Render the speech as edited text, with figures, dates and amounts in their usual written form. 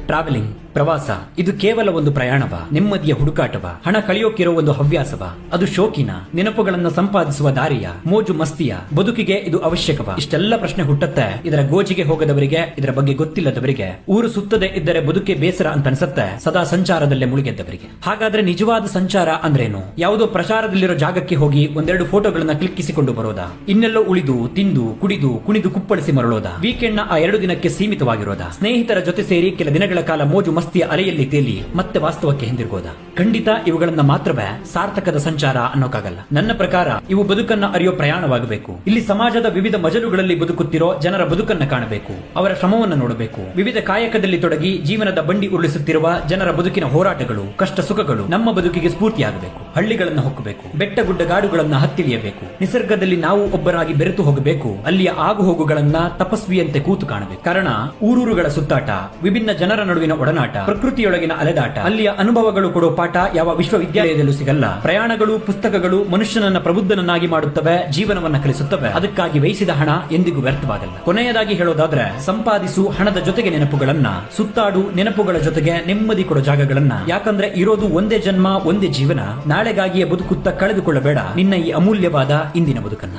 Travelling, ಪ್ರವಾಸ ಇದು ಕೇವಲ ಒಂದು ಪ್ರಯಾಣವ, ನೆಮ್ಮದಿಯ ಹುಡುಕಾಟವ, ಹಣ ಕಳೆಯೋಕಿರೋ ಒಂದು ಹವ್ಯಾಸವ, ಅದು ಶೋಕಿನ, ನೆನಪುಗಳನ್ನ ಸಂಪಾದಿಸುವ ದಾರಿಯ, ಮೋಜು ಮಸ್ತಿಯ, ಬದುಕಿಗೆ ಇದು ಅವಶ್ಯಕವ? ಇಷ್ಟೆಲ್ಲ ಪ್ರಶ್ನೆ ಹುಟ್ಟತ್ತೆ ಇದರ ಗೋಜಿಗೆ ಹೋಗದವರಿಗೆ, ಇದರ ಬಗ್ಗೆ ಗೊತ್ತಿಲ್ಲದವರಿಗೆ, ಊರು ಸುತ್ತದೆ ಇದ್ದರೆ ಬದುಕೆ ಬೇಸರ ಅಂತ ಅನ್ಸತ್ತೆ ಸದಾ ಸಂಚಾರದಲ್ಲೇ ಮುಳುಗೆದ್ದವರಿಗೆ. ಹಾಗಾದ್ರೆ ನಿಜವಾದ ಸಂಚಾರ ಅಂದ್ರೇನು? ಯಾವುದೋ ಪ್ರಚಾರದಲ್ಲಿರೋ ಜಾಗಕ್ಕೆ ಹೋಗಿ ಒಂದೆರಡು ಫೋಟೋಗಳನ್ನ ಕ್ಲಿಕ್ಕಿಸಿಕೊಂಡು ಬರೋದಾ? ಇನ್ನೆಲ್ಲೋ ಉಳಿದು ತಿಂದು ಕುಡಿದು ಕುಣಿದು ಕುಪ್ಪಳಿಸಿ ಮರಳೋದಾ? ವೀಕೆಂಡ್ ನ ಆ 2 ದಿನಕ್ಕೆ ಸೀಮಿತವಾಗಿರೋದಾ? ಸ್ನೇಹಿತರ ಜೊತೆ ಸೇರಿ ಕೆಲ ದಿನಗಳ ಕಾಲ ಮೋಜು ಮಸ್ತಿಯ ಅಲೆಯಲ್ಲಿ ತೇಲಿ ಮತ್ತೆ ವಾಸ್ತವಕ್ಕೆ ಹಿಂದಿರುಗೋದಾ? ಖಂಡಿತ ಇವುಗಳನ್ನ ಮಾತ್ರವೇ ಸಾರ್ಥಕದ ಸಂಚಾರ ಅನ್ನೋಕ್ಕಾಗಲ್ಲ. ನನ್ನ ಪ್ರಕಾರ ಇವು ಬದುಕನ್ನ ಅರಿಯೋ ಪ್ರಯಾಣವಾಗಬೇಕು. ಇಲ್ಲಿ ಸಮಾಜದ ವಿವಿಧ ಮಜಲುಗಳಲ್ಲಿ ಬದುಕುತ್ತಿರೋ ಜನರ ಬದುಕನ್ನ ಕಾಣಬೇಕು, ಅವರ ಶ್ರಮವನ್ನು ನೋಡಬೇಕು. ವಿವಿಧ ಕಾಯಕದಲ್ಲಿ ತೊಡಗಿ ಜೀವನದ ಬಂಡಿ ಉರುಳಿಸುತ್ತಿರುವ ಜನರ ಬದುಕಿನ ಹೋರಾಟಗಳು, ಕಷ್ಟ ಸುಖಗಳು ನಮ್ಮ ಬದುಕಿಗೆ ಸ್ಫೂರ್ತಿಯಾಗಬೇಕು. ಹಳ್ಳಿಗಳನ್ನ ಹೊಕ್ಕಬೇಕು, ಬೆಟ್ಟ ಗುಡ್ಡಗಾಡುಗಳನ್ನ ಹತ್ತಿಳಿಯಬೇಕು, ನಿಸರ್ಗದಲ್ಲಿ ನಾವು ಒಬ್ಬರಾಗಿ ಬೆರೆತು ಹೋಗಬೇಕು. ಅಲ್ಲಿಯ ಆಗು ಹೋಗುಗಳನ್ನ ತಪಸ್ವಿಯಂತೆ ಕೂತು ಕಾಣಬೇಕು. ಕಾರಣ ಊರೂರುಗಳ ಸುತ್ತಾಟ, ವಿಭಿನ್ನ ಜನರ ನಡುವಿನ ಒಡನಾಟ, ಪ್ರಕೃತಿಯೊಳಗಿನ ಅಲೆದಾಟ, ಅಲ್ಲಿಯ ಅನುಭವಗಳು ಕೊಡೋ ಪಾಠ ಯಾವ ವಿಶ್ವವಿದ್ಯಾಲಯದಲ್ಲೂ ಸಿಗಲ್ಲ. ಪ್ರಯಾಣಗಳು, ಪುಸ್ತಕಗಳು ಮನುಷ್ಯನನ್ನ ಪ್ರಬುದ್ಧನನ್ನಾಗಿ ಮಾಡುತ್ತವೆ, ಜೀವನವನ್ನ ಕಲಿಸುತ್ತವೆ. ಅದಕ್ಕಾಗಿ ವ್ಯಯಿಸಿದ ಹಣ ಎಂದಿಗೂ ವ್ಯರ್ಥವಾಗಲ್ಲ. ಕೊನೆಯದಾಗಿ ಹೇಳೋದಾದ್ರೆ, ಸಂಪಾದಿಸು ಹಣದ ಜೊತೆಗೆ ನೆನಪುಗಳನ್ನ, ಸುತ್ತಾಡು ನೆನಪುಗಳ ಜೊತೆಗೆ ನೆಮ್ಮದಿ ಕೊಡೋ ಜಾಗಗಳನ್ನ. ಯಾಕಂದ್ರೆ ಇರೋದು ಒಂದೇ ಜನ್ಮ, ಒಂದೇ ಜೀವನ. ನಾಳೆಗಾಗಿಯೇ ಬದುಕುತ್ತಾ ಕಳೆದುಕೊಳ್ಳಬೇಡ ನಿನ್ನ ಈ ಅಮೂಲ್ಯವಾದ ಇಂದಿನ ಬದುಕನ್ನ.